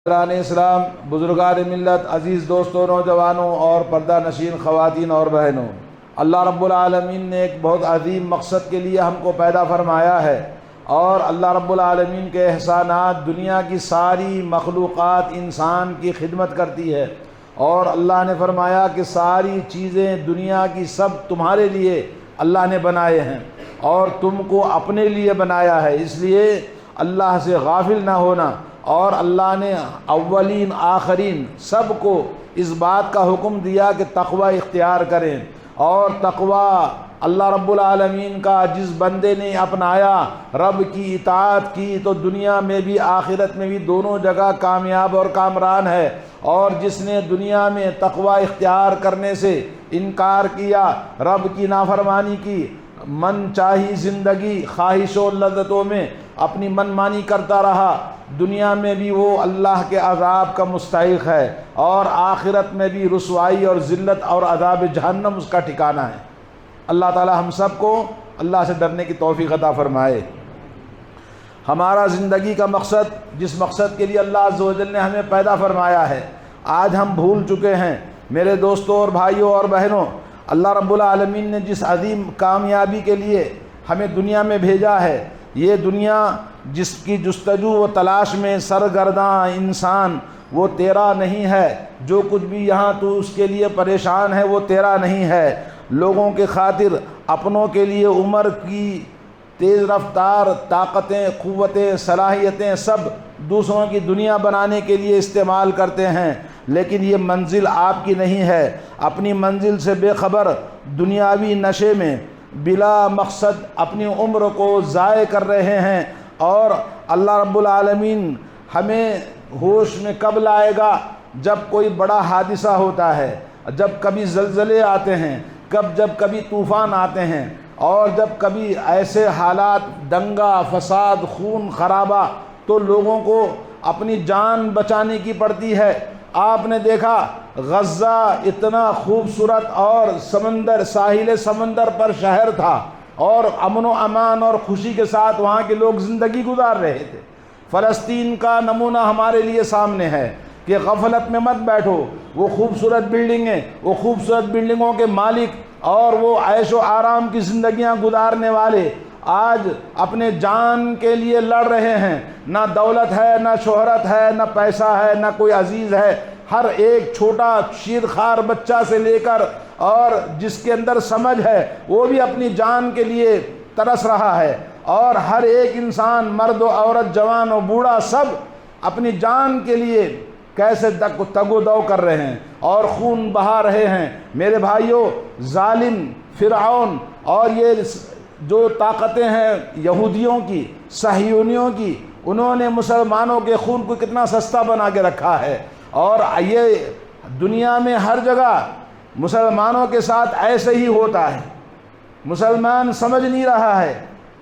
برادران اسلام، بزرگان ملت، عزیز دوستوں، نوجوانوں اور پردہ نشین خواتین اور بہنوں، اللہ رب العالمین نے ایک بہت عظیم مقصد کے لیے ہم کو پیدا فرمایا ہے، اور اللہ رب العالمین کے احسانات دنیا کی ساری مخلوقات انسان کی خدمت کرتی ہے، اور اللہ نے فرمایا کہ ساری چیزیں دنیا کی سب تمہارے لیے اللہ نے بنائے ہیں اور تم کو اپنے لیے بنایا ہے، اس لیے اللہ سے غافل نہ ہونا۔ اور اللہ نے اولین آخرین سب کو اس بات کا حکم دیا کہ تقوی اختیار کریں، اور تقوی اللہ رب العالمین کا جس بندے نے اپنایا، رب کی اطاعت کی، تو دنیا میں بھی آخرت میں بھی دونوں جگہ کامیاب اور کامران ہے، اور جس نے دنیا میں تقوی اختیار کرنے سے انکار کیا، رب کی نافرمانی کی، من چاہی زندگی خواہشوں و لذتوں میں اپنی من مانی کرتا رہا، دنیا میں بھی وہ اللہ کے عذاب کا مستحق ہے، اور آخرت میں بھی رسوائی اور ذلت اور عذاب جہنم اس کا ٹھکانہ ہے۔ اللہ تعالی ہم سب کو اللہ سے ڈرنے کی توفیق عطا فرمائے۔ ہمارا زندگی کا مقصد، جس مقصد کے لیے اللہ عز و جل نے ہمیں پیدا فرمایا ہے، آج ہم بھول چکے ہیں۔ میرے دوستوں اور بھائیوں اور بہنوں، اللہ رب العالمین نے جس عظیم کامیابی کے لیے ہمیں دنیا میں بھیجا ہے، یہ دنیا جس کی جستجو و تلاش میں سرگرداں انسان، وہ تیرا نہیں ہے۔ جو کچھ بھی یہاں تو اس کے لیے پریشان ہے، وہ تیرا نہیں ہے۔ لوگوں کے خاطر، اپنوں کے لیے عمر کی تیز رفتار، طاقتیں، قوتیں، صلاحیتیں سب دوسروں کی دنیا بنانے کے لیے استعمال کرتے ہیں، لیکن یہ منزل آپ کی نہیں ہے۔ اپنی منزل سے بے خبر دنیاوی نشے میں بلا مقصد اپنی عمر کو ضائع کر رہے ہیں، اور اللہ رب العالمین ہمیں ہوش میں کب لائے گا؟ جب کوئی بڑا حادثہ ہوتا ہے، جب کبھی زلزلے آتے ہیں، جب کبھی طوفان آتے ہیں، اور جب کبھی ایسے حالات، دنگا فساد، خون خرابہ، تو لوگوں کو اپنی جان بچانے کی پڑتی ہے۔ آپ نے دیکھا غزہ اتنا خوبصورت اور ساحل سمندر پر شہر تھا، اور امن و امان اور خوشی کے ساتھ وہاں کے لوگ زندگی گزار رہے تھے۔ فلسطین کا نمونہ ہمارے لیے سامنے ہے کہ غفلت میں مت بیٹھو۔ وہ خوبصورت بلڈنگیں، وہ خوبصورت بلڈنگوں کے مالک اور وہ عیش و آرام کی زندگیاں گزارنے والے آج اپنے جان کے لیے لڑ رہے ہیں۔ نہ دولت ہے، نہ شہرت ہے، نہ پیسہ ہے، نہ کوئی عزیز ہے۔ ہر ایک چھوٹا شیرخوار بچہ سے لے کر اور جس کے اندر سمجھ ہے، وہ بھی اپنی جان کے لیے ترس رہا ہے، اور ہر ایک انسان، مرد و عورت، جوان و بوڑھا، سب اپنی جان کے لیے کیسے تگ و دو کر رہے ہیں اور خون بہا رہے ہیں۔ میرے بھائیوں، ظالم فرعون اور یہ جو طاقتیں ہیں یہودیوں کی، صہیونیوں کی، انہوں نے مسلمانوں کے خون کو کتنا سستا بنا کے رکھا ہے، اور یہ دنیا میں ہر جگہ مسلمانوں کے ساتھ ایسے ہی ہوتا ہے۔ مسلمان سمجھ نہیں رہا ہے،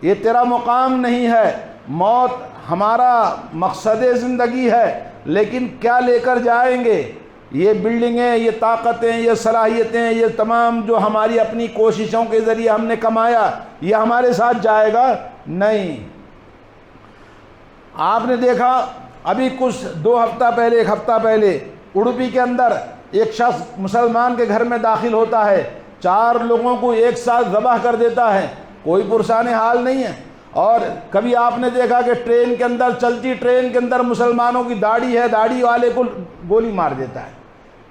یہ تیرا مقام نہیں ہے، موت ہمارا مقصد زندگی ہے، لیکن کیا لے کر جائیں گے؟ یہ بلڈنگیں، یہ طاقتیں، یہ صلاحیتیں، یہ تمام جو ہماری اپنی کوششوں کے ذریعے ہم نے کمایا، یہ ہمارے ساتھ جائے گا؟ نہیں۔ آپ نے دیکھا ابھی کچھ ایک ہفتہ پہلے اڈوپی کے اندر ایک شخص مسلمان کے گھر میں داخل ہوتا ہے، 4 لوگوں کو ایک ساتھ ذبح کر دیتا ہے، کوئی پرسان حال نہیں ہے۔ اور کبھی آپ نے دیکھا کہ ٹرین کے اندر، چلتی ٹرین کے اندر مسلمانوں کی داڑھی ہے، داڑھی والے کو گولی مار دیتا ہے،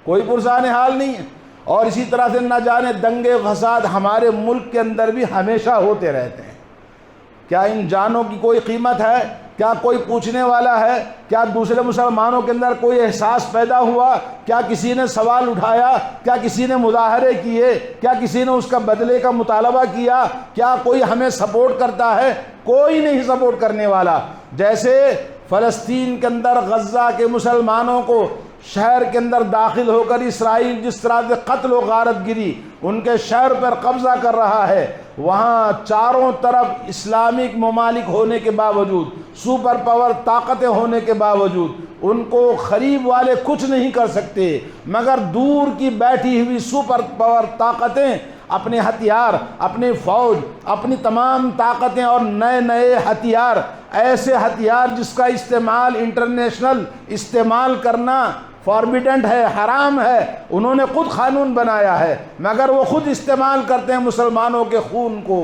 کوئی پرسان حال نہیں ہے۔ اور اسی طرح سے نہ جانے دنگے فساد ہمارے ملک کے اندر بھی ہمیشہ ہوتے رہتے ہیں۔ کیا ان جانوں کی کوئی قیمت ہے؟ کیا کوئی پوچھنے والا ہے؟ کیا دوسرے مسلمانوں کے اندر کوئی احساس پیدا ہوا؟ کیا کسی نے سوال اٹھایا؟ کیا کسی نے مظاہرے کیے؟ کیا کسی نے اس کا بدلے کا مطالبہ کیا؟ کیا کوئی ہمیں سپورٹ کرتا ہے؟ کوئی نہیں سپورٹ کرنے والا۔ جیسے فلسطین کے اندر غزہ کے مسلمانوں کو شہر کے اندر داخل ہو کر اسرائیل جس طرح سے قتل و غارت گری ان کے شہر پر قبضہ کر رہا ہے، وہاں چاروں طرف اسلامک ممالک ہونے کے باوجود، سپر پاور طاقتیں ہونے کے باوجود، ان کو قریب والے کچھ نہیں کر سکتے، مگر دور کی بیٹھی ہوئی سپر پاور طاقتیں اپنے ہتھیار، اپنی فوج، اپنی تمام طاقتیں اور نئے نئے ہتھیار، ایسے ہتھیار جس کا استعمال انٹرنیشنل استعمال کرنا فاربیڈنٹ ہے، حرام ہے، انہوں نے خود قانون بنایا ہے، مگر وہ خود استعمال کرتے ہیں مسلمانوں کے خون کو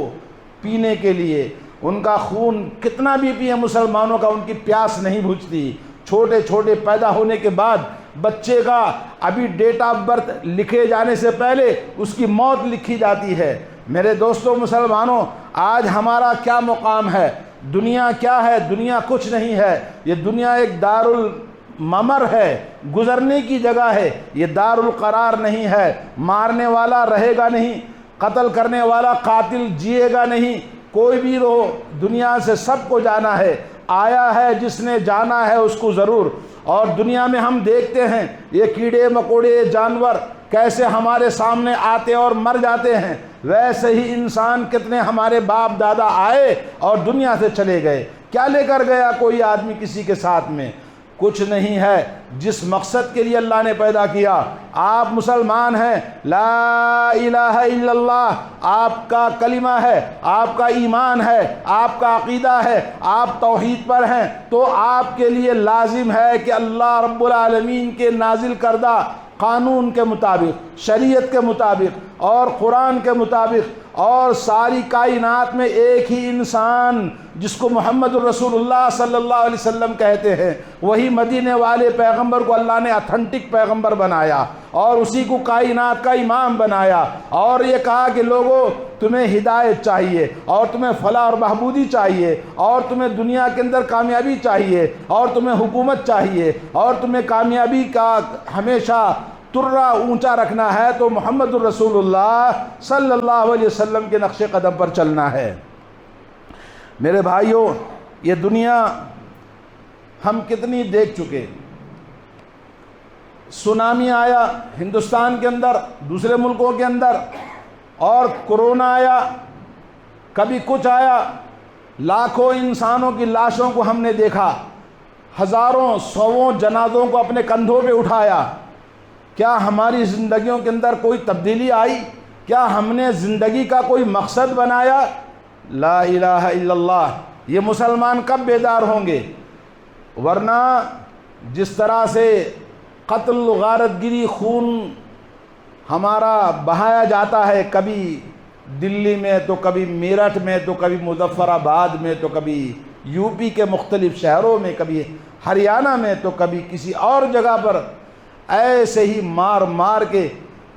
پینے کے لیے۔ ان کا خون کتنا بھی پیے مسلمانوں کا، ان کی پیاس نہیں بجھتی۔ چھوٹے چھوٹے پیدا ہونے کے بعد بچے کا ابھی ڈیٹ آف برتھ لکھے جانے سے پہلے اس کی موت لکھی جاتی ہے۔ میرے دوستوں مسلمانوں، آج ہمارا کیا مقام ہے؟ دنیا کیا ہے؟ دنیا کچھ نہیں ہے۔ یہ دنیا ایک دارالممر ہے، گزرنے کی جگہ ہے، یہ دارالقرار نہیں ہے۔ مارنے والا رہے گا نہیں، قتل کرنے والا قاتل جیے گا نہیں، کوئی بھی رہو، دنیا سے سب کو جانا ہے۔ آیا ہے جس نے جانا ہے اس کو ضرور۔ اور دنیا میں ہم دیکھتے ہیں یہ کیڑے مکوڑے جانور کیسے ہمارے سامنے آتے اور مر جاتے ہیں، ویسے ہی انسان کتنے ہمارے باپ دادا آئے اور دنیا سے چلے گئے۔ کیا لے کر گیا کوئی آدمی کسی کے ساتھ میں؟ کچھ نہیں ہے۔ جس مقصد کے لیے اللہ نے پیدا کیا، آپ مسلمان ہیں، لا الہ الا اللہ آپ کا کلمہ ہے، آپ کا ایمان ہے، آپ کا عقیدہ ہے، آپ توحید پر ہیں، تو آپ کے لیے لازم ہے کہ اللہ رب العالمین کے نازل کردہ قانون کے مطابق، شریعت کے مطابق اور قرآن کے مطابق، اور ساری کائنات میں ایک ہی انسان جس کو محمد الرسول اللہ صلی اللہ علیہ وسلم کہتے ہیں، وہی مدینے والے پیغمبر کو اللہ نے اتھینٹک پیغمبر بنایا اور اسی کو کائنات کا امام بنایا، اور یہ کہا کہ لوگوں تمہیں ہدایت چاہیے اور تمہیں فلاح اور بہبودی چاہیے اور تمہیں دنیا کے اندر کامیابی چاہیے اور تمہیں حکومت چاہیے اور تمہیں کامیابی کا ہمیشہ ترا اونچا رکھنا ہے تو محمد الرسول اللہ صلی اللہ علیہ وسلم کے نقش قدم پر چلنا ہے۔ میرے بھائیوں، یہ دنیا ہم کتنی دیکھ چکے۔ سونامی آیا ہندوستان کے اندر، دوسرے ملکوں کے اندر، اور کرونا آیا، کبھی کچھ آیا، لاکھوں انسانوں کی لاشوں کو ہم نے دیکھا، ہزاروں سووں جنازوں کو اپنے کندھوں پہ اٹھایا۔ کیا ہماری زندگیوں کے اندر کوئی تبدیلی آئی؟ کیا ہم نے زندگی کا کوئی مقصد بنایا؟ لا الہ الا اللہ۔ یہ مسلمان کب بیدار ہوں گے؟ ورنہ جس طرح سے قتل غارت گری خون ہمارا بہایا جاتا ہے، کبھی دلی میں تو کبھی میرٹھ میں تو کبھی مظفر آباد میں تو کبھی یو پی کے مختلف شہروں میں، کبھی ہریانہ میں تو کبھی کسی اور جگہ پر، ایسے ہی مار مار کے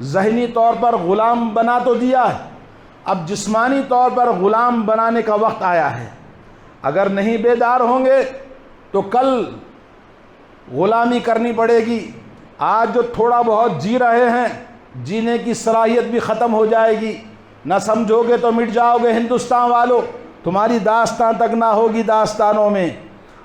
ذہنی طور پر غلام بنا تو دیا ہے، اب جسمانی طور پر غلام بنانے کا وقت آیا ہے۔ اگر نہیں بیدار ہوں گے تو کل غلامی کرنی پڑے گی۔ آج جو تھوڑا بہت جی رہے ہیں، جینے کی صلاحیت بھی ختم ہو جائے گی۔ نہ سمجھو گے تو مٹ جاؤ گے ہندوستان والوں، تمہاری داستان تک نہ ہوگی داستانوں میں۔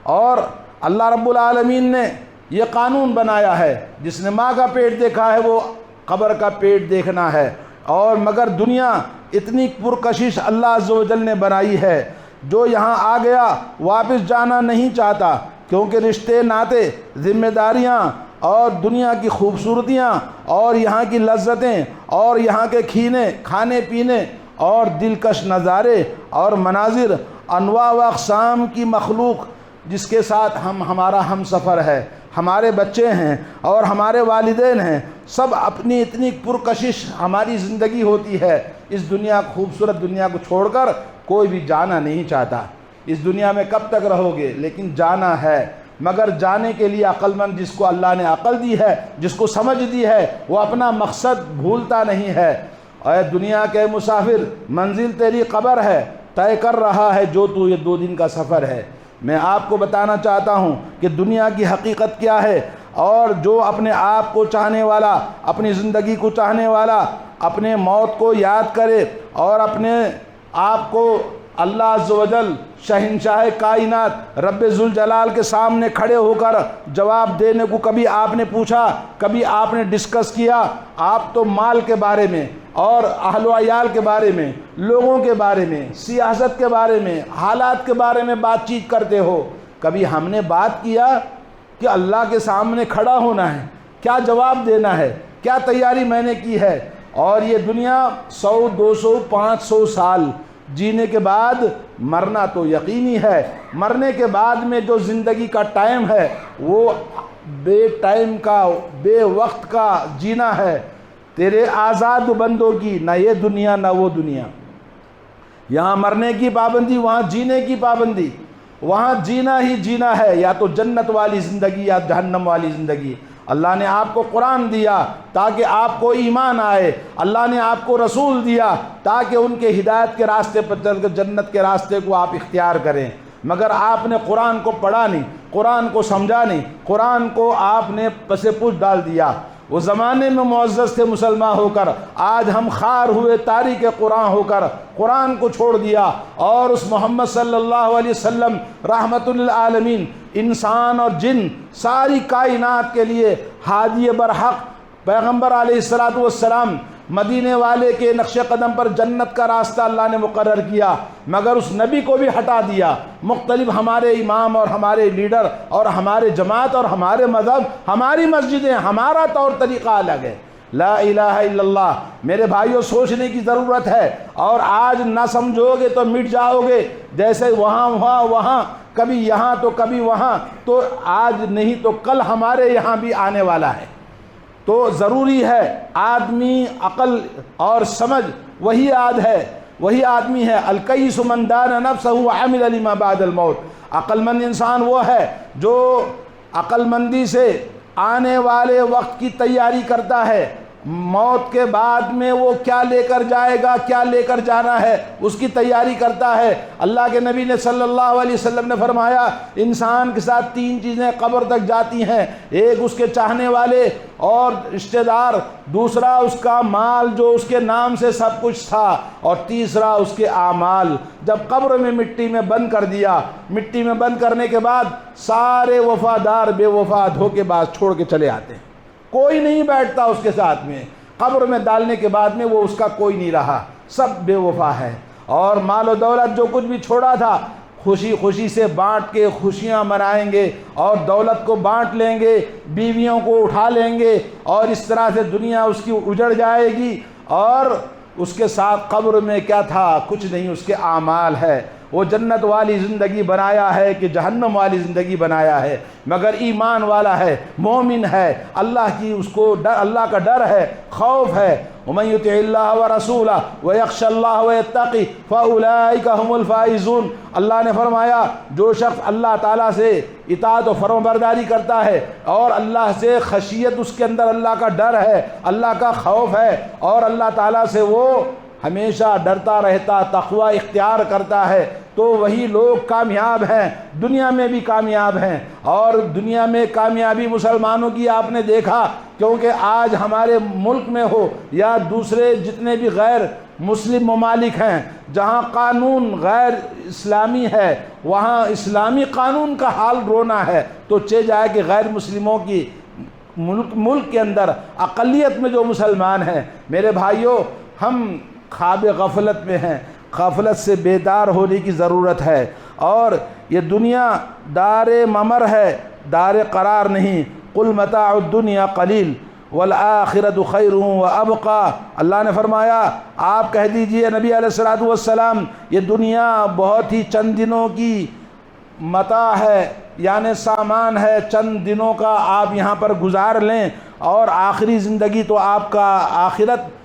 اور اللہ رب العالمین نے یہ قانون بنایا ہے، جس نے ماں کا پیٹ دیکھا ہے وہ قبر کا پیٹ دیکھنا ہے۔ اور مگر دنیا اتنی پرکشش اللہ عز و جل نے بنائی ہے، جو یہاں آ گیا واپس جانا نہیں چاہتا، کیونکہ رشتے ناتے، ذمہ داریاں اور دنیا کی خوبصورتیاں اور یہاں کی لذتیں اور یہاں کے کھانے پینے اور دلکش نظارے اور مناظر، انواع و اقسام کی مخلوق جس کے ساتھ ہمارا ہم سفر ہے، ہمارے بچے ہیں اور ہمارے والدین ہیں، سب اپنی اتنی پرکشش ہماری زندگی ہوتی ہے۔ اس دنیا خوبصورت دنیا کو چھوڑ کر کوئی بھی جانا نہیں چاہتا۔ اس دنیا میں کب تک رہو گے؟ لیکن جانا ہے، مگر جانے کے لیے عقل مند جس کو اللہ نے عقل دی ہے، جس کو سمجھ دی ہے، وہ اپنا مقصد بھولتا نہیں ہے۔ اے دنیا کے مسافر، منزل تیری قبر ہے، طے کر رہا ہے جو تو یہ 2 دن کا سفر ہے۔ میں آپ کو بتانا چاہتا ہوں کہ دنیا کی حقیقت کیا ہے، اور جو اپنے آپ کو چاہنے والا، اپنی زندگی کو چاہنے والا، اپنے موت کو یاد کرے اور اپنے آپ کو اللہ عز و جل شہنشاہ کائنات رب ذوالجلال کے سامنے کھڑے ہو کر جواب دینے کو کبھی آپ نے پوچھا، کبھی آپ نے ڈسکس کیا؟ آپ تو مال کے بارے میں اور اہل و عیال کے بارے میں، لوگوں کے بارے میں، سیاست کے بارے میں، حالات کے بارے میں بات چیت کرتے ہو۔ کبھی ہم نے بات کیا کہ اللہ کے سامنے کھڑا ہونا ہے، کیا جواب دینا ہے، کیا تیاری میں نے کی ہے؟ اور یہ دنیا 100 200 500 سال جینے کے بعد مرنا تو یقینی ہے۔ مرنے کے بعد میں جو زندگی کا ٹائم ہے وہ بے ٹائم کا، بے وقت کا جینا ہے تیرے آزاد بندوں کی، نہ یہ دنیا نہ وہ دنیا۔ یہاں مرنے کی پابندی، وہاں جینے کی پابندی۔ وہاں جینا ہی جینا ہے، یا تو جنت والی زندگی یا جہنم والی زندگی۔ اللہ نے آپ کو قرآن دیا تاکہ آپ کو ایمان آئے، اللہ نے آپ کو رسول دیا تاکہ ان کے ہدایت کے راستے پر چل کر جنت کے راستے کو آپ اختیار کریں، مگر آپ نے قرآن کو پڑھا نہیں، قرآن کو سمجھا نہیں، قرآن کو آپ نے پس پوچھ ڈال دیا۔ وہ زمانے میں معزز تھے مسلمان ہو کر، آج ہم خار ہوئے تاریک قرآن ہو کر قرآن کو چھوڑ دیا، اور اس محمد صلی اللہ علیہ وسلم رحمت للعالمین، انسان اور جن ساری کائنات کے لیے ہادی برحق پیغمبر علیہ السلام، مدینے والے کے نقش قدم پر جنت کا راستہ اللہ نے مقرر کیا، مگر اس نبی کو بھی ہٹا دیا۔ مختلف ہمارے امام اور ہمارے لیڈر اور ہمارے جماعت اور ہمارے مذہب، ہماری مسجدیں، ہمارا طور طریقہ الگ ہے۔ لا الہ الا اللہ۔ میرے بھائیوں، سوچنے کی ضرورت ہے، اور آج نہ سمجھو گے تو مٹ جاؤ گے، جیسے وہاں کبھی یہاں تو کبھی وہاں، تو آج نہیں تو کل ہمارے یہاں بھی آنے والا ہے۔ تو ضروری ہے آدمی عقل اور سمجھ، وہی آدمی ہے۔ الکیس من دان نفسہ وعمل لما بعد الموت۔ عقل مند انسان وہ ہے جو عقل مندی سے آنے والے وقت کی تیاری کرتا ہے، موت کے بعد میں وہ کیا لے کر جائے گا، کیا لے کر جانا ہے، اس کی تیاری کرتا ہے۔ اللہ کے نبی نے صلی اللہ علیہ وسلم نے فرمایا، انسان کے ساتھ 3 چیزیں قبر تک جاتی ہیں، ایک اس کے چاہنے والے اور رشتہ دار، دوسرا اس کا مال جو اس کے نام سے سب کچھ تھا، اور تیسرا اس کے اعمال۔ جب قبر میں مٹی میں بند کر دیا، مٹی میں بند کرنے کے بعد سارے وفادار بے وفا دھوکے باز چھوڑ کے چلے آتے ہیں، کوئی نہیں بیٹھتا اس کے ساتھ میں۔ قبر میں ڈالنے کے بعد میں وہ اس کا کوئی نہیں رہا، سب بے وفا ہے۔ اور مال و دولت جو کچھ بھی چھوڑا تھا، خوشی سے بانٹ کے خوشیاں منائیں گے، اور دولت کو بانٹ لیں گے، بیویوں کو اٹھا لیں گے، اور اس طرح سے دنیا اس کی اجڑ جائے گی۔ اور اس کے ساتھ قبر میں کیا تھا؟ کچھ نہیں، اس کے اعمال ہے۔ وہ جنت والی زندگی بنایا ہے کہ جہنم والی زندگی بنایا ہے، مگر ایمان والا ہے، مومن ہے، اللہ کی اس کو ڈر، اللہ کا ڈر ہے، خوف ہے۔ وَمَن يُطِعِ اللَّهَ وَرَسُولَهُ وَيَخْشَ اللَّهَ وَيَتَّقِ فَأُولَٰئِكَ هُمُ الْفَائِزُونَ۔ اللہ نے فرمایا، جو شخص اللہ تعالیٰ سے اطاعت و فرمانبرداری کرتا ہے اور اللہ سے خشیت، اس کے اندر اللہ کا ڈر ہے، اللہ کا خوف ہے، اور اللہ تعالیٰ سے وہ ہمیشہ ڈرتا رہتا، تقوی اختیار کرتا ہے، تو وہی لوگ کامیاب ہیں، دنیا میں بھی کامیاب ہیں۔ اور دنیا میں کامیابی مسلمانوں کی آپ نے دیکھا، کیونکہ آج ہمارے ملک میں ہو یا دوسرے جتنے بھی غیر مسلم ممالک ہیں، جہاں قانون غیر اسلامی ہے، وہاں اسلامی قانون کا حال رونا ہے، تو چہ جائے کہ غیر مسلموں کی ملک کے اندر اقلیت میں جو مسلمان ہیں۔ میرے بھائیوں، ہم خواب غفلت میں ہیں، غفلت سے بیدار ہونے کی ضرورت ہے۔ اور یہ دنیا دار ممر ہے، دار قرار نہیں۔ قل متاع الدنیا قلیل والآخرۃ خیر وابقی۔ اللہ نے فرمایا، آپ کہہ دیجئے نبی علیہ السلام، یہ دنیا بہت ہی چند دنوں کی متاع ہے، یعنی سامان ہے، چند دنوں کا آپ یہاں پر گزار لیں، اور آخری زندگی تو آپ کا آخرت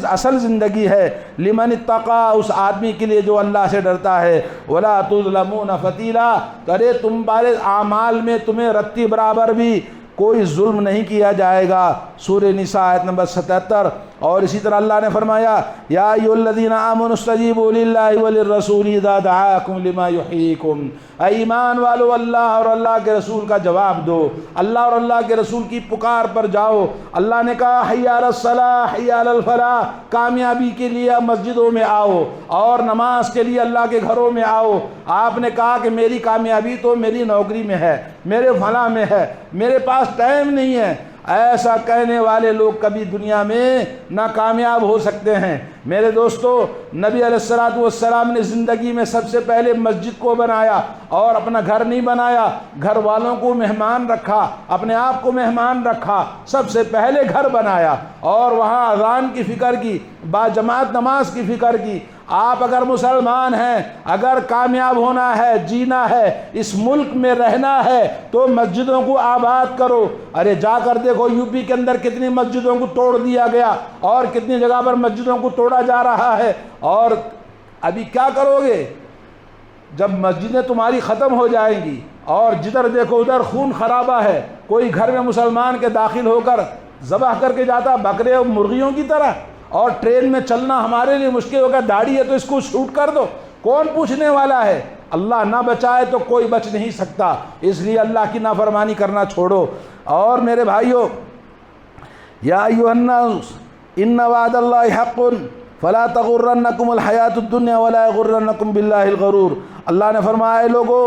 اصل زندگی ہے۔ لمن اتقا، اس آدمی کے لیے جو اللہ سے ڈرتا ہے۔ ولا تظلمون فتیلا، کرے تم بارے اعمال میں تمہیں رتی برابر بھی کوئی ظلم نہیں کیا جائے گا۔ سورہ نساء آیت نمبر 77۔ اور اسی طرح اللہ نے فرمایا، یا ایھا الذین آمنوا استجیبوا للہ وللرسول اذا دعاکم لما یحییکم۔ اے ایمان والو، اللہ اور اللہ کے رسول کا جواب دو، اللہ اور اللہ کے رسول کی پکار پر جاؤ۔ اللہ نے کہا، حی علی الصلاح حی علی الفلاح، کامیابی کے لیے مسجدوں میں آؤ اور نماز کے لیے اللہ کے گھروں میں آؤ۔ آپ نے کہا کہ میری کامیابی تو میری نوکری میں ہے، میرے فلاں میں ہے، میرے پاس ٹائم نہیں ہے۔ ایسا کہنے والے لوگ کبھی دنیا میں نہ کامیاب ہو سکتے ہیں، میرے دوستو، نبی علیہ الصلوۃ والسلام نے زندگی میں سب سے پہلے مسجد کو بنایا، اور اپنا گھر نہیں بنایا، گھر والوں کو مہمان رکھا، اپنے آپ کو مہمان رکھا، سب سے پہلے گھر بنایا اور وہاں اذان کی فکر کی، باجماعت نماز کی فکر کی۔ آپ اگر مسلمان ہیں، اگر کامیاب ہونا ہے، جینا ہے، اس ملک میں رہنا ہے، تو مسجدوں کو آباد کرو۔ ارے جا کر دیکھو یو پی کے اندر کتنی مسجدوں کو توڑ دیا گیا اور کتنی جگہ پر مسجدوں کو توڑا جا رہا ہے۔ اور ابھی کیا کرو گے جب مسجدیں تمہاری ختم ہو جائیں گی اور جدھر دیکھو ادھر خون خرابہ ہے؟ کوئی گھر میں مسلمان کے داخل ہو کر ذبح کر کے جاتا بکرے اور مرغیوں کی طرح، اور ٹرین میں چلنا ہمارے لیے مشکل ہوگا، داڑھی ہے تو اس کو شوٹ کر دو، کون پوچھنے والا ہے؟ اللہ نہ بچائے تو کوئی بچ نہیں سکتا، اس لیے اللہ کی نافرمانی کرنا چھوڑو۔ اور میرے بھائیو، یا ایھا الناس ان وعد اللہ حق فلا تغرنکم الحیات الدنیا ولا یغرنکم باللہ الغرور۔ اللہ نے فرمایا، اے لوگو،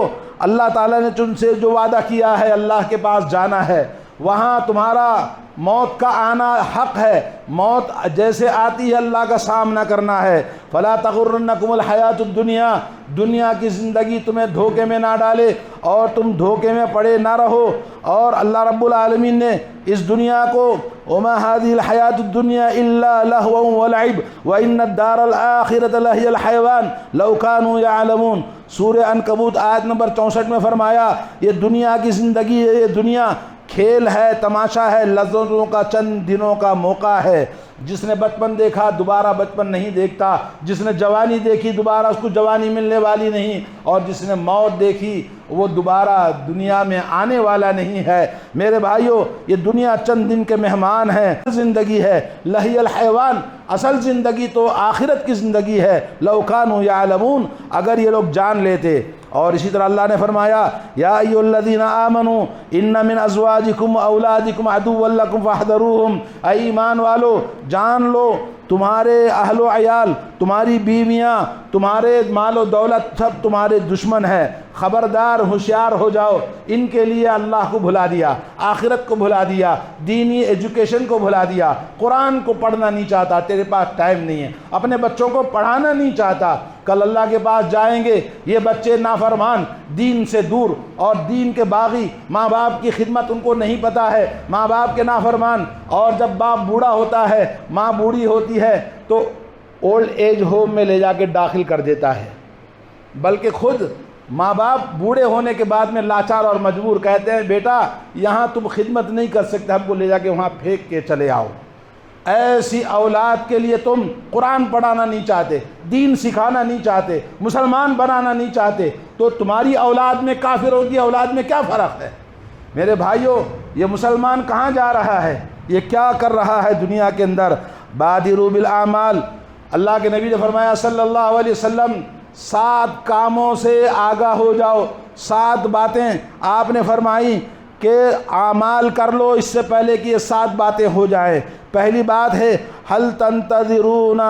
اللہ تعالیٰ نے تم سے جو وعدہ کیا ہے، اللہ کے پاس جانا ہے، وہاں تمہارا موت کا آنا حق ہے، موت جیسے آتی ہے اللہ کا سامنا کرنا ہے۔ فلا تغرنکم الحیات الدنیا، دنیا کی زندگی تمہیں دھوکے میں نہ ڈالے اور تم دھوکے میں پڑے نہ رہو۔ اور اللہ رب العالمین نے اس دنیا کو وما هذه الحیات الدنیا الا لهو ولعب وان الدار الاخرة لهي الحیوان لو كانوا يعلمون۔ سورہ عنکبوت آیت نمبر 64 میں فرمایا، یہ دنیا کی زندگی ہے، یہ دنیا کھیل ہے، تماشا ہے، لذتوں کا چند دنوں کا موقع ہے۔ جس نے بچپن دیکھا دوبارہ بچپن نہیں دیکھتا، جس نے جوانی دیکھی دوبارہ اس کو جوانی ملنے والی نہیں، اور جس نے موت دیکھی وہ دوبارہ دنیا میں آنے والا نہیں ہے۔ میرے بھائیو، یہ دنیا چند دن کے مہمان ہیں، زندگی ہے لہی الحیوان، اصل زندگی تو آخرت کی زندگی ہے۔ لو کانوا یعلمون، اگر یہ لوگ جان لیتے۔ اور اسی طرح اللہ نے فرمایا، یا ایھا الذین آمنوا ان من ازواجکم واولادکم عدوا لکم فاحذروہم۔ اے ایمان والو، جان لو تمہارے اہل و عیال، تمہاری بیویاں، تمہارے مال و دولت سب تمہارے دشمن ہیں، خبردار ہوشیار ہو جاؤ۔ ان کے لیے اللہ کو بھلا دیا، آخرت کو بھلا دیا، دینی ایجوکیشن کو بھلا دیا، قرآن کو پڑھنا نہیں چاہتا، تیرے پاس ٹائم نہیں ہے، اپنے بچوں کو پڑھانا نہیں چاہتا، کل اللہ کے پاس جائیں گے یہ بچے نافرمان، دین سے دور اور دین کے باغی، ماں باپ کی خدمت ان کو نہیں پتہ ہے، ماں باپ کے نافرمان۔ اور جب باپ بوڑھا ہوتا ہے، ماں بوڑھی ہوتی ہے، تو اولڈ ایج ہوم میں لے جا کے داخل کر دیتا ہے، بلکہ خود ماں باپ بوڑھے ہونے کے بعد میں لاچار اور مجبور کہتے ہیں، بیٹا یہاں تم خدمت نہیں کر سکتے، ہم کو لے جا کے وہاں پھینک کے چلے آؤ۔ ایسی اولاد کے لیے تم قرآن پڑھانا نہیں چاہتے، دین سکھانا نہیں چاہتے، مسلمان بنانا نہیں چاہتے، تو تمہاری اولاد میں کافروں کی اولاد میں کیا فرق ہے؟ میرے بھائیوں، یہ مسلمان کہاں جا رہا ہے؟ یہ کیا کر رہا ہے دنیا کے اندر؟ بادروا بالاعمال، اللہ کے نبی نے فرمایا صلی اللہ علیہ وسلم، 7 کاموں سے آگاہ ہو جاؤ۔ 7 باتیں آپ نے فرمائی کہ اعمال کر لو اس سے پہلے کہ یہ 7 باتیں ہو جائیں۔ پہلی بات ہے، هل تنتظرون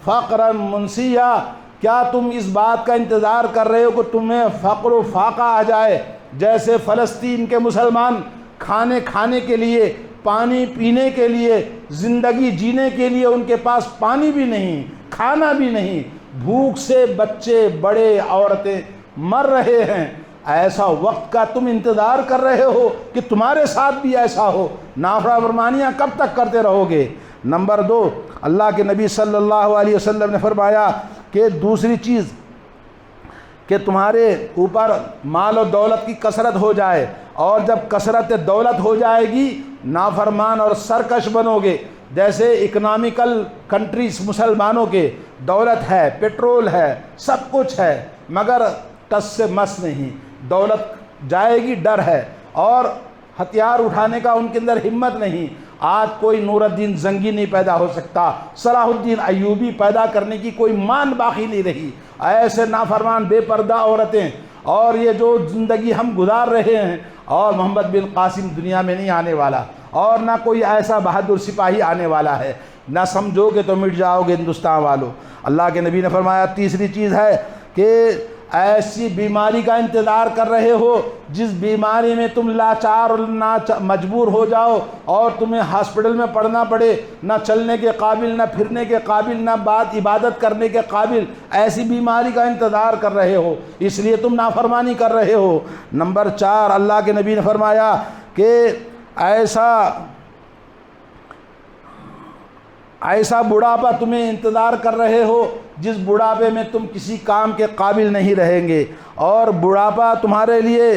فقرا منسیا، کیا تم اس بات کا انتظار کر رہے ہو کہ تمہیں فقر و فاقہ آ جائے؟ جیسے فلسطین کے مسلمان کھانے کے لیے، پانی پینے کے لیے، زندگی جینے کے لیے ان کے پاس پانی بھی نہیں، کھانا بھی نہیں، بھوک سے بچے بڑے عورتیں مر رہے ہیں۔ ایسا وقت کا تم انتظار کر رہے ہو کہ تمہارے ساتھ بھی ایسا ہو؟ نافرمانیاں کب تک کرتے رہو گے؟ نمبر 2، اللہ کے نبی صلی اللہ علیہ وسلم نے فرمایا کہ دوسری چیز کہ تمہارے اوپر مال و دولت کی کثرت ہو جائے، اور جب کثرت دولت ہو جائے گی نافرمان اور سرکش بنو گے۔ جیسے اکنامیکل کنٹریز مسلمانوں کے دولت ہے، پیٹرول ہے، سب کچھ ہے، مگر ٹس سے مس نہیں، دولت جائے گی ڈر ہے، اور ہتھیار اٹھانے کا ان کے اندر ہمت نہیں۔ آج کوئی نور الدین زنگی نہیں پیدا ہو سکتا، صلاح الدین ایوبی پیدا کرنے کی کوئی مان باقی نہیں رہی۔ ایسے نافرمان بے پردہ عورتیں، اور یہ جو زندگی ہم گزار رہے ہیں، اور محمد بن قاسم دنیا میں نہیں آنے والا، اور نہ کوئی ایسا بہادر سپاہی آنے والا ہے، نہ سمجھو گے تو مٹ جاؤ گے ہندوستان والوں۔ اللہ کے نبی نے فرمایا تیسری چیز ہے کہ ایسی بیماری کا انتظار کر رہے ہو جس بیماری میں تم لاچار اور مجبور ہو جاؤ اور تمہیں ہاسپٹل میں پڑنا پڑے، نہ چلنے کے قابل، نہ پھرنے کے قابل، نہ عبادت کرنے کے قابل، ایسی بیماری کا انتظار کر رہے ہو، اس لیے تم نافرمانی کر رہے ہو۔ نمبر 4، اللہ کے نبی نے فرمایا کہ ایسا بڑھاپا تمہیں انتظار کر رہے ہو جس بڑھاپے میں تم کسی کام کے قابل نہیں رہیں گے، اور بڑھاپا تمہارے لیے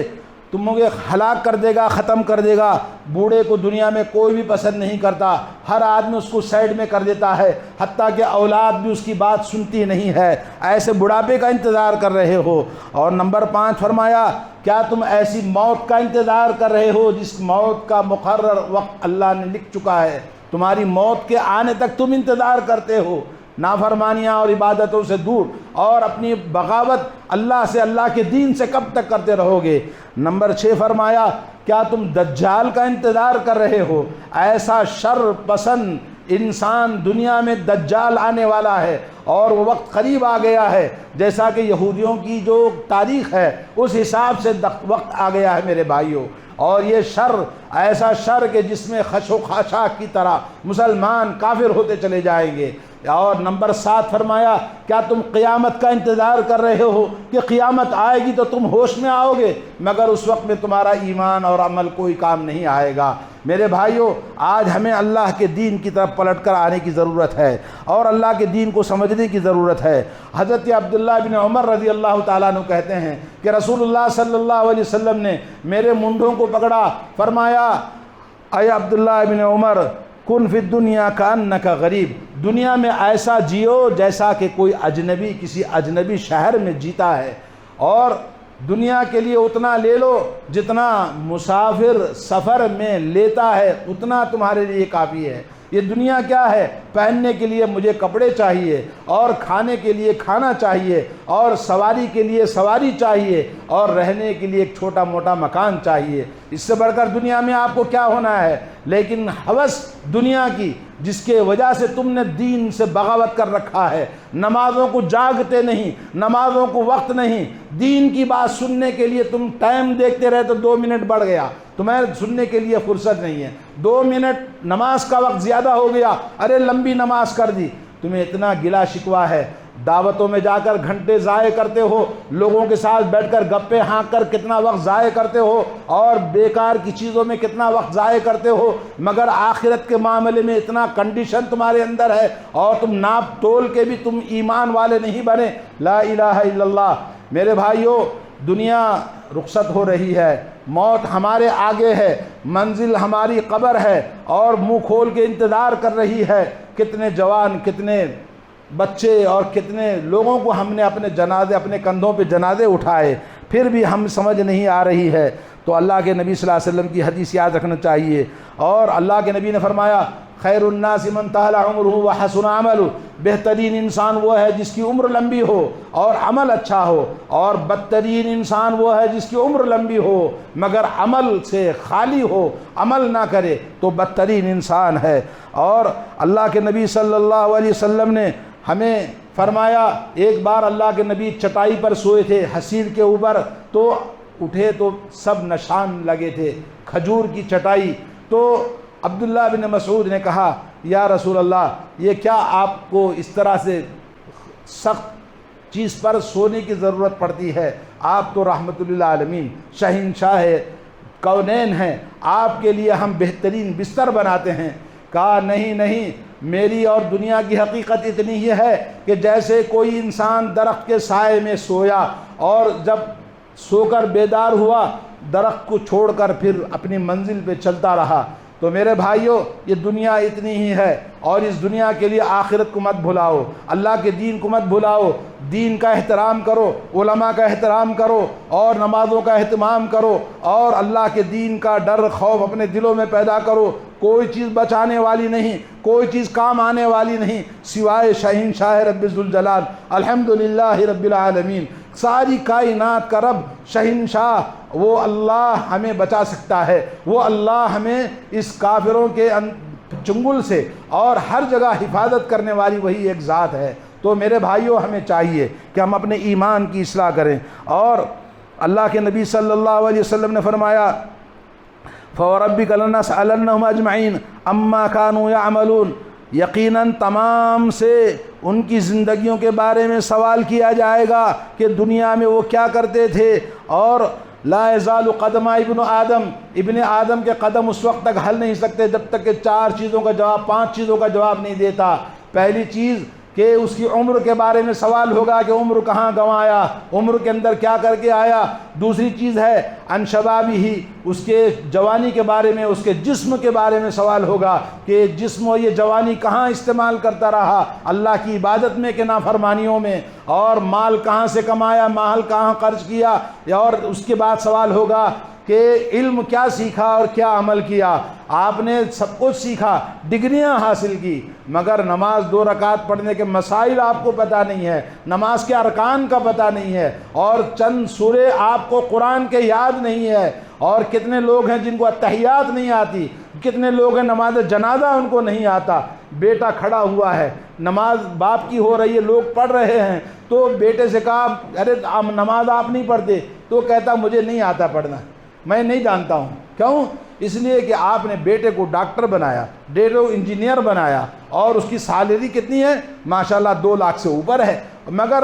تمہیں ہلاک کر دے گا، ختم کر دے گا۔ بوڑھے کو دنیا میں کوئی بھی پسند نہیں کرتا، ہر آدمی اس کو سائڈ میں کر دیتا ہے، حتیٰ کہ اولاد بھی اس کی بات سنتی نہیں ہے۔ ایسے بڑھاپے کا انتظار کر رہے ہو۔ اور نمبر 5 فرمایا، کیا تم ایسی موت کا انتظار کر رہے ہو جس موت کا مقرر وقت اللہ نے لکھ چکا ہے؟ تمہاری موت کے آنے تک تم انتظار کرتے ہو، نافرمانیاں اور عبادتوں سے دور، اور اپنی بغاوت اللہ سے، اللہ کے دین سے کب تک کرتے رہو گے؟ نمبر 6 فرمایا، کیا تم دجال کا انتظار کر رہے ہو؟ ایسا شر پسند انسان دنیا میں دجال آنے والا ہے، اور وہ وقت قریب آ گیا ہے، جیسا کہ یہودیوں کی جو تاریخ ہے اس حساب سے وقت آ گیا ہے میرے بھائیوں۔ اور یہ شر ایسا شر کہ جس میں خش و خاشاک کی طرح مسلمان کافر ہوتے چلے جائیں گے۔ اور نمبر 7 فرمایا، کیا تم قیامت کا انتظار کر رہے ہو کہ قیامت آئے گی تو تم ہوش میں آؤ گے، مگر اس وقت میں تمہارا ایمان اور عمل کوئی کام نہیں آئے گا۔ میرے بھائیوں، آج ہمیں اللہ کے دین کی طرف پلٹ کر آنے کی ضرورت ہے اور اللہ کے دین کو سمجھنے کی ضرورت ہے۔ حضرت عبداللہ بن عمر رضی اللہ تعالیٰ عنہ کہتے ہیں کہ رسول اللہ صلی اللہ علیہ وسلم نے میرے مونڈھوں کو پکڑا، فرمایا، اے عبداللہ بن عمر، کن فی الدنیا کانک غریب، دنیا میں ایسا جیو جیسا کہ کوئی اجنبی کسی اجنبی شہر میں جیتا ہے، اور دنیا کے لیے اتنا لے لو جتنا مسافر سفر میں لیتا ہے، اتنا تمہارے لیے کافی ہے۔ یہ دنیا کیا ہے؟ پہننے کے لیے مجھے کپڑے چاہیے، اور کھانے کے لیے کھانا چاہیے، اور سواری کے لیے سواری چاہیے، اور رہنے کے لیے ایک چھوٹا موٹا مکان چاہیے۔ اس سے بڑھ کر دنیا میں آپ کو کیا ہونا ہے؟ لیکن ہوس دنیا کی، جس کے وجہ سے تم نے دین سے بغاوت کر رکھا ہے، نمازوں کو جاگتے نہیں، نمازوں کو وقت نہیں، دین کی بات سننے کے لیے تم ٹائم دیکھتے رہے تو 2 منٹ بڑھ گیا، تمہیں سننے کے لیے فرصت نہیں ہے، 2 منٹ نماز کا وقت زیادہ ہو گیا، ارے لمبی نماز کر دی، تمہیں اتنا گلا شکوہ ہے، دعوتوں میں جا کر گھنٹے ضائع کرتے ہو، لوگوں کے ساتھ بیٹھ کر گپے ہانک کر کتنا وقت ضائع کرتے ہو، اور بیکار کی چیزوں میں کتنا وقت ضائع کرتے ہو، مگر آخرت کے معاملے میں اتنا کنڈیشن تمہارے اندر ہے، اور تم ناپ تول کے بھی تم ایمان والے نہیں بنے۔ لا الہ الا اللہ۔ میرے بھائیوں، دنیا رخصت ہو رہی ہے، موت ہمارے آگے ہے، منزل ہماری قبر ہے، اور منہ کھول کے انتظار کر رہی ہے۔ کتنے جوان، کتنے بچے اور کتنے لوگوں کو ہم نے اپنے کندھوں پہ جنازے اٹھائے، پھر بھی ہم سمجھ نہیں آ رہی ہے۔ تو اللہ کے نبی صلی اللہ علیہ وسلم کی حدیث یاد رکھنا چاہیے، اور اللہ کے نبی نے فرمایا، خیر الناس من طال عمرہ وحسن عملہ، بہترین انسان وہ ہے جس کی عمر لمبی ہو اور عمل اچھا ہو، اور بدترین انسان وہ ہے جس کی عمر لمبی ہو مگر عمل سے خالی ہو، عمل نہ کرے، تو بدترین انسان ہے۔ اور اللہ کے نبی صلی اللہ علیہ وسلم نے ہمیں فرمایا، ایک بار اللہ کے نبی چٹائی پر سوئے تھے حصیر کے اوپر، تو اٹھے تو سب نشان لگے تھے، کھجور کی چٹائی۔ تو عبداللہ بن مسعود نے کہا، یا رسول اللہ، یہ کیا آپ کو اس طرح سے سخت چیز پر سونے کی ضرورت پڑتی ہے؟ آپ تو رحمت للعالمین شہنشاہ کونین ہیں، آپ کے لیے ہم بہترین بستر بناتے ہیں۔ کہا، نہیں، میری اور دنیا کی حقیقت اتنی ہی ہے کہ جیسے کوئی انسان درخت کے سائے میں سویا، اور جب سو کر بیدار ہوا درخت کو چھوڑ کر پھر اپنی منزل پہ چلتا رہا۔ تو میرے بھائیوں، یہ دنیا اتنی ہی ہے، اور اس دنیا کے لیے آخرت کو مت بھلاؤ، اللہ کے دین کو مت بھلاؤ، دین کا احترام کرو، علماء کا احترام کرو، اور نمازوں کا اہتمام کرو، اور اللہ کے دین کا ڈر خوف اپنے دلوں میں پیدا کرو۔ کوئی چیز بچانے والی نہیں، کوئی چیز کام آنے والی نہیں سوائے شہنشاہ رب ذوالجلال، الحمدللہ رب العالمین۔ ساری کائنات کا رب شہنشاہ وہ اللہ ہمیں بچا سکتا ہے، وہ اللہ ہمیں اس کافروں کے چنگل سے اور ہر جگہ حفاظت کرنے والی وہی ایک ذات ہے۔ تو میرے بھائیوں ہمیں چاہیے کہ ہم اپنے ایمان کی اصلاح کریں، اور اللہ کے نبی صلی اللہ علیہ وسلم نے فرمایا فَوَرَبِّكَ لَنَسْأَلَنَّهُمْ أَجْمَعِينَ عَمَّا كَانُوا يَعْمَلُونَ، یقیناً تمام سے ان کی زندگیوں کے بارے میں سوال کیا جائے گا کہ دنیا میں وہ کیا کرتے تھے۔ اور لا یزال قدم ابن آدم کے قدم اس وقت تک ہل نہیں سکتے جب تک کہ 4 چیزوں کا جواب 5 چیزوں کا جواب نہیں دیتا۔ پہلی چیز کہ اس کی عمر کے بارے میں سوال ہوگا کہ عمر کہاں گنوایا، عمر کے اندر کیا کر کے آیا۔ دوسری چیز ہے عن شبابہ، اس کے جوانی کے بارے میں، اس کے جسم کے بارے میں سوال ہوگا کہ جسم و یہ جوانی کہاں استعمال کرتا رہا، اللہ کی عبادت میں کہ نافرمانیوں میں، اور مال کہاں سے کمایا، مال کہاں خرچ کیا۔ اور اس کے بعد سوال ہوگا کہ علم کیا سیکھا اور کیا عمل کیا۔ آپ نے سب کچھ سیکھا، ڈگریاں حاصل کی، مگر نماز 2 رکعت پڑھنے کے مسائل آپ کو پتہ نہیں ہے، نماز کے ارکان کا پتہ نہیں ہے، اور چند سورے آپ کو قرآن کے یاد نہیں ہے۔ اور کتنے لوگ ہیں جن کو اتحیات نہیں آتی، کتنے لوگ ہیں نماز جنازہ ان کو نہیں آتا۔ بیٹا کھڑا ہوا ہے، نماز باپ کی ہو رہی ہے، لوگ پڑھ رہے ہیں، تو بیٹے سے کہا ارے نماز آپ نہیں پڑھتے، تو کہتا مجھے نہیں آتا پڑھنا، میں نہیں جانتا ہوں۔ کیوں؟ اس لیے کہ آپ نے بیٹے کو ڈاکٹر بنایا، بیٹے کو انجینئر بنایا، اور اس کی سیلری کتنی ہے؟ ماشاءاللہ 2 لاکھ سے اوپر ہے، مگر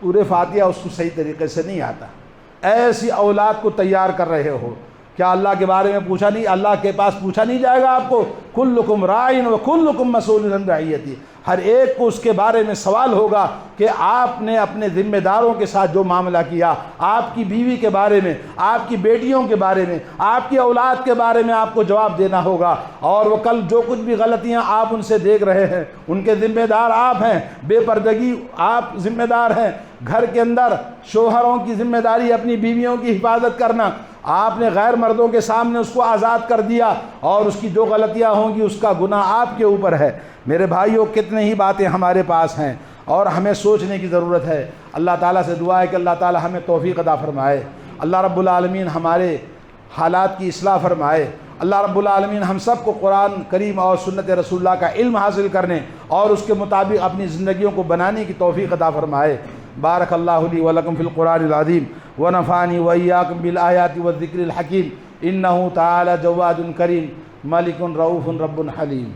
پورے فاتحہ اس کو صحیح طریقے سے نہیں آتا۔ ایسی اولاد کو تیار کر رہے ہو۔ کیا اللہ کے بارے میں پوچھا نہیں؟ اللہ کے پاس پوچھا نہیں جائے گا آپ کو؟ کلکم راعٍ وکلکم مسئول عن رعیتہ، ہر ایک کو اس کے بارے میں سوال ہوگا کہ آپ نے اپنے ذمہ داروں کے ساتھ جو معاملہ کیا، آپ کی بیوی کے بارے میں، آپ کی بیٹیوں کے بارے میں، آپ کی اولاد کے بارے میں آپ کو جواب دینا ہوگا۔ اور وہ کل جو کچھ بھی غلطیاں آپ ان سے دیکھ رہے ہیں، ان کے ذمہ دار آپ ہیں، بے پردگی آپ ذمہ دار ہیں، گھر کے اندر شوہروں کی ذمہ داری اپنی بیویوں کی حفاظت کرنا، آپ نے غیر مردوں کے سامنے اس کو آزاد کر دیا، اور اس کی جو غلطیاں ہوں گی اس کا گناہ آپ کے اوپر ہے۔ میرے بھائیوں، کتنے ہی باتیں ہمارے پاس ہیں اور ہمیں سوچنے کی ضرورت ہے۔ اللہ تعالیٰ سے دعا ہے کہ اللہ تعالیٰ ہمیں توفیق عطا فرمائے، اللہ رب العالمین ہمارے حالات کی اصلاح فرمائے، اللہ رب العالمین ہم سب کو قرآن کریم اور سنت رسول اللہ کا علم حاصل کرنے اور اس کے مطابق اپنی زندگیوں کو بنانے کی توفیق عطا فرمائے۔ بارک اللہ لی ولکم فی القرآن العظیم ونفعنی وإیاکم بالآیات والذکر الحکیم، انہ تعالی جواد کریم ملک رؤوف رب حلیم۔